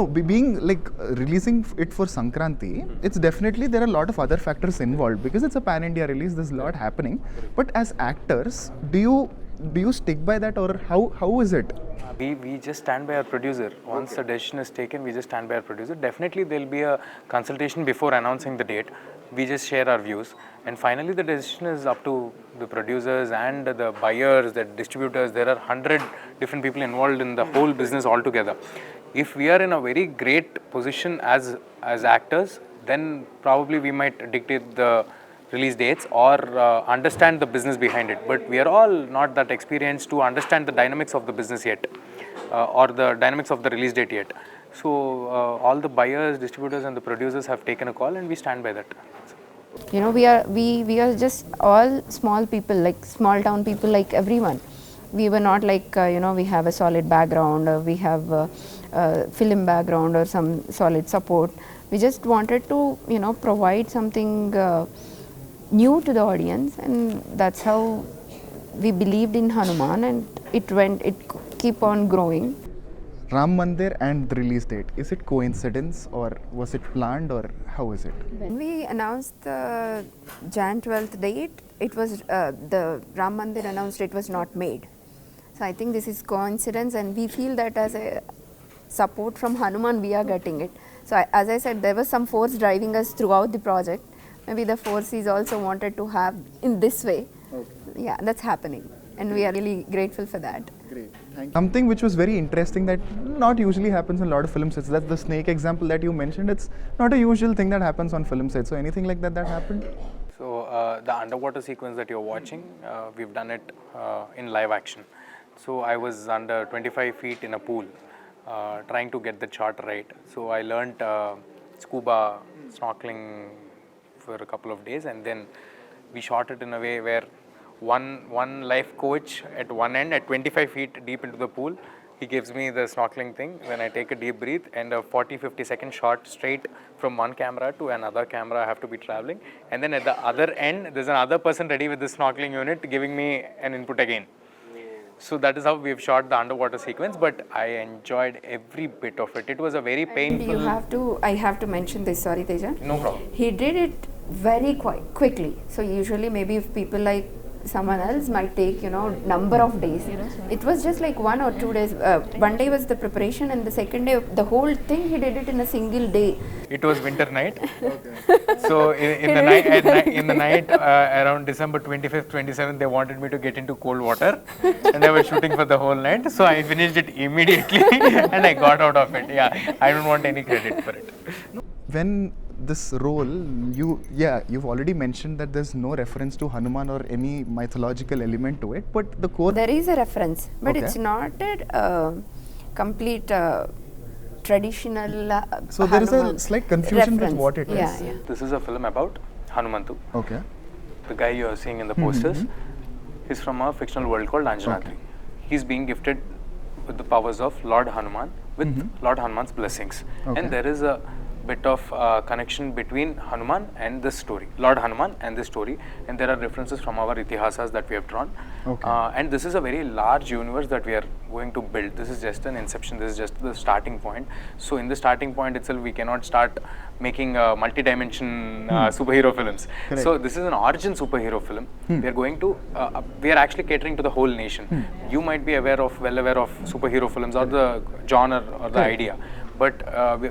no, being like releasing it for Sankranti, it's definitely there are a lot of other factors involved because it's a pan-India release. There's a lot happening. But as actors, do you stick by that, or how is it? We just stand by our producer. Once the decision is taken, we just stand by our producer. Definitely there will be a consultation before announcing the date. We just share our views, and finally the decision is up to the producers and the buyers, the distributors. There are 100 different people involved in the whole business altogether. If we are in a very great position as actors, then probably we might dictate the release dates or understand the business behind it. But we are all not that experienced to understand the dynamics of the business yet, or the dynamics of the release date yet. So all the buyers, distributors and the producers have taken a call, and we stand by that. You know, we are just all small people, like small town people, like everyone. We were not like, we have a solid background, or we have a film background or some solid support. We just wanted to, provide something new to the audience, and that's how we believed in Hanuman, and it keep on growing. Ram Mandir and the release date, is it coincidence or was it planned, or how is it? When we announced the Jan 12th date, it was the Ram Mandir announced it was not made. So I think this is coincidence, and we feel that as a support from Hanuman we are getting it. So as I said, there was some force driving us throughout the project. Maybe the force is also wanted to have in this way. Okay. Yeah, that's happening, and we are really grateful for that. Great, thank you. Something which was very interesting that not usually happens in a lot of film sets. That's the snake example that you mentioned. It's not a usual thing that happens on film sets. So anything like that happened? So the underwater sequence that you're watching, we've done it in live action. So I was under 25 feet in a pool, trying to get the shot right. So I learnt scuba snorkeling for a couple of days, and then we shot it in a way where one life coach at one end, at 25 feet deep into the pool, he gives me the snorkeling thing. When I take a deep breath, and a 40-50 second shot straight from one camera to another camera I have to be traveling, and then at the other end there's another person ready with the snorkeling unit giving me an input again. So that is how we've shot the underwater sequence, but I enjoyed every bit of it. It was a very painful... I have to mention this, sorry Teja. No problem. He did it very quickly. So usually maybe if people like someone else might take, number of days. It was just like 1 or 2 days. One day was the preparation, and the second day, the whole thing he did it in a single day. It was winter night. Okay. So in the night around December 25th, 27th, they wanted me to get into cold water, and they were shooting for the whole night. So I finished it immediately and I got out of it. Yeah, I don't want any credit for it. When this role, you've already mentioned that there's no reference to Hanuman or any mythological element to it, but the core... There is a reference, but it's not a complete traditional So there is a slight confusion reference. with what it is. Yeah. This is a film about Hanumantu. Okay. The guy you're seeing in the posters is from a fictional world called Anjanathri. Okay. He's being gifted with the powers of Lord Hanuman, with Lord Hanuman's blessings. Okay. And there is a bit of connection between Hanuman and this story, Lord Hanuman and this story, and there are references from our itihasas that we have drawn. Okay. And this is a very large universe that we are going to build. This is just an inception, this is just the starting point. So in the starting point itself, we cannot start making multi-dimension superhero films. Correct. So this is an origin superhero film. We are going to, we are actually catering to the whole nation. You might be well aware of superhero films or the genre or the idea. But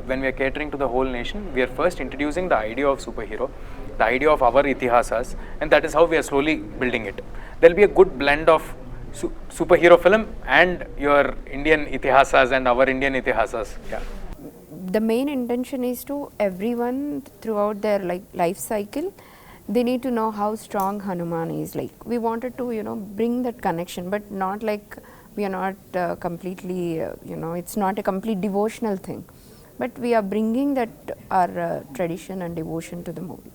when we are catering to the whole nation, we are first introducing the idea of superhero, the idea of our itihasas, and that is how we are slowly building it. There will be a good blend of superhero film and your Indian itihasas and our Indian itihasas. Yeah. The main intention is to everyone throughout their life cycle, they need to know how strong Hanuman is. Like we wanted to, bring that connection, but not like we are not completely, it's not a complete devotional thing, but we are bringing that our tradition and devotion to the movie.